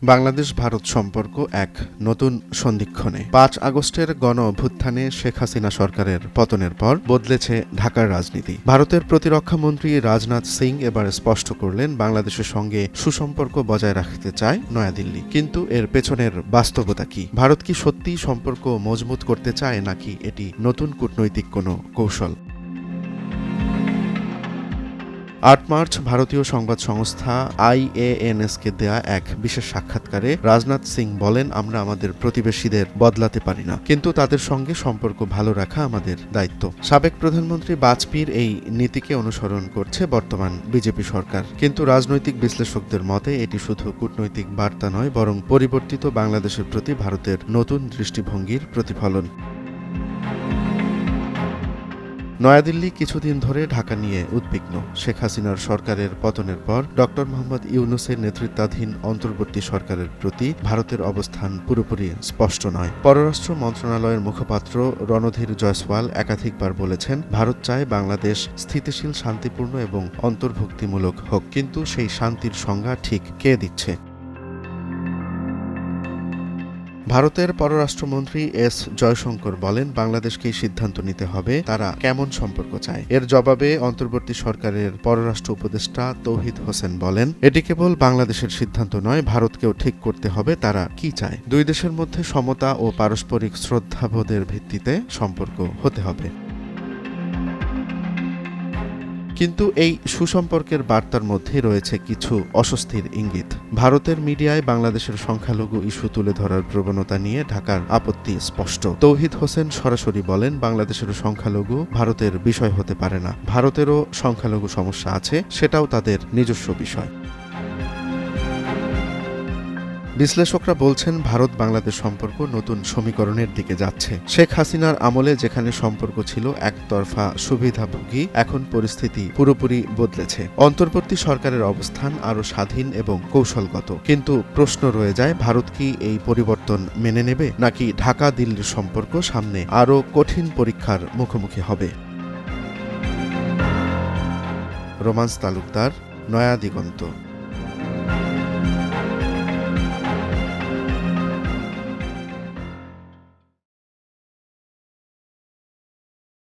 বাংলাদেশ ভারত সম্পর্ক এক নতুন সন্ধিক্ষণে ৫ আগস্টের গণ অভ্যুত্থানে শেখ হাসিনা সরকারের পতনের পর বদলেছে ঢাকার রাজনীতি। ভারতের প্রতিরক্ষা মন্ত্রী রাজনাথ সিং এবার স্পষ্ট করলেন বাংলাদেশের সঙ্গে সুসম্পর্ক বজায় রাখতে চায় নয়াদিল্লি। কিন্তু এর পেছনের বাস্তবতা কি? ভারত কি সত্যিই সম্পর্ক মজবুত করতে চায়, নাকি এটি নতুন কূটনৈতিক কোনো কৌশল? ৮ মার্চ ভারতীয় সংবাদ সংস্থা IANS-কে দেয়া এক বিশেষ সাক্ষাৎকারে রাজনাথ সিং বলেন, আমরা আমাদের প্রতিবেশীদের বদলাতে পারি না, কিন্তু তাদের সঙ্গে সম্পর্ক ভালো রাখা আমাদের দায়িত্ব। সাবেক প্রধানমন্ত্রী বাজপেয়ীর এই নীতিকে অনুসরণ করছে বর্তমান বিজেপি সরকার। কিন্তু রাজনৈতিক বিশ্লেষকদের মতে এটি শুধু কূটনৈতিক বার্তা নয়, বরং পরিবর্তিত বাংলাদেশের প্রতি ভারতের নতুন দৃষ্টিভঙ্গির প্রতিফলন। নয়াদিল্লি কিছুদিন ধরে ঢাকা নিয়ে উদ্বিগ্ন। শেখ হাসিনার সরকারের পতনের পর ড. মোহাম্মদ ইউনূসের নেতৃত্বাধীন অন্তর্বর্তী সরকারের প্রতি ভারতের অবস্থান পুরোপুরি স্পষ্ট নয়। পররাষ্ট্র মন্ত্রণালয়ের মুখপাত্র রণধীর জয়সওয়াল একাধিকবার বলেছেন, ভারত চায় বাংলাদেশ স্থিতিশীল, শান্তিপূর্ণ এবং অন্তর্ভুক্তিমূলক হোক, কিন্তু সেই শান্তির সংজ্ঞা ঠিক কে দিচ্ছে? ভারতের পররাষ্ট্রমন্ত্রী এস জয়শঙ্কর বলেন, বাংলাদেশকেই সিদ্ধান্ত নিতে হবে তারা কেমন সম্পর্ক চায়। এর জবাবে অন্তর্বর্তী সরকারের পররাষ্ট্র উপদেষ্টা তৌহিদ হোসেন বলেন, এটি কেবল বাংলাদেশের সিদ্ধান্ত নয়, ভারতকেও ঠিক করতে হবে তারা কি চায়। দুই দেশের মধ্যে সমতা ও পারস্পরিক শ্রদ্ধাবোধের ভিত্তিতে সম্পর্ক হতে হবে। কিন্তু এই সুসম্পর্কের বার্তার মধ্যে রয়েছে কিছু অস্বস্তির ইঙ্গিত। ভারতের মিডিয়ায় বাংলাদেশের সংখ্যালঘু ইস্যু তুলে ধরার প্রবণতা নিয়ে ঢাকার আপত্তি স্পষ্ট। তৌহিদ হোসেন সরাসরি বলেন, বাংলাদেশের সংখ্যালঘু ভারতের বিষয় হতে পারে না। ভারতেরও সংখ্যালঘু সমস্যা আছে, সেটাও তাদের নিজস্ব বিষয়। বিশ্লেষকরা বলছেন, ভারত বাংলাদেশ সম্পর্ক নতুন সমীকরণের দিকে যাচ্ছে। শেখ হাসিনার আমলে যেখানে সম্পর্ক ছিল একতরফা সুবিধাভোগী, এখন পরিস্থিতি পুরোপুরি বদলেছে। অন্তর্বর্তী সরকারের অবস্থান আরও স্বাধীন এবং কৌশলগত। কিন্তু প্রশ্ন রয়ে যায়, ভারত কি এই পরিবর্তন মেনে নেবে, নাকি ঢাকা দিল্লির সম্পর্ক সামনে আরও কঠিন পরীক্ষার মুখোমুখি হবে? রোমান্স তালুকদার, নয়া দিগন্ত।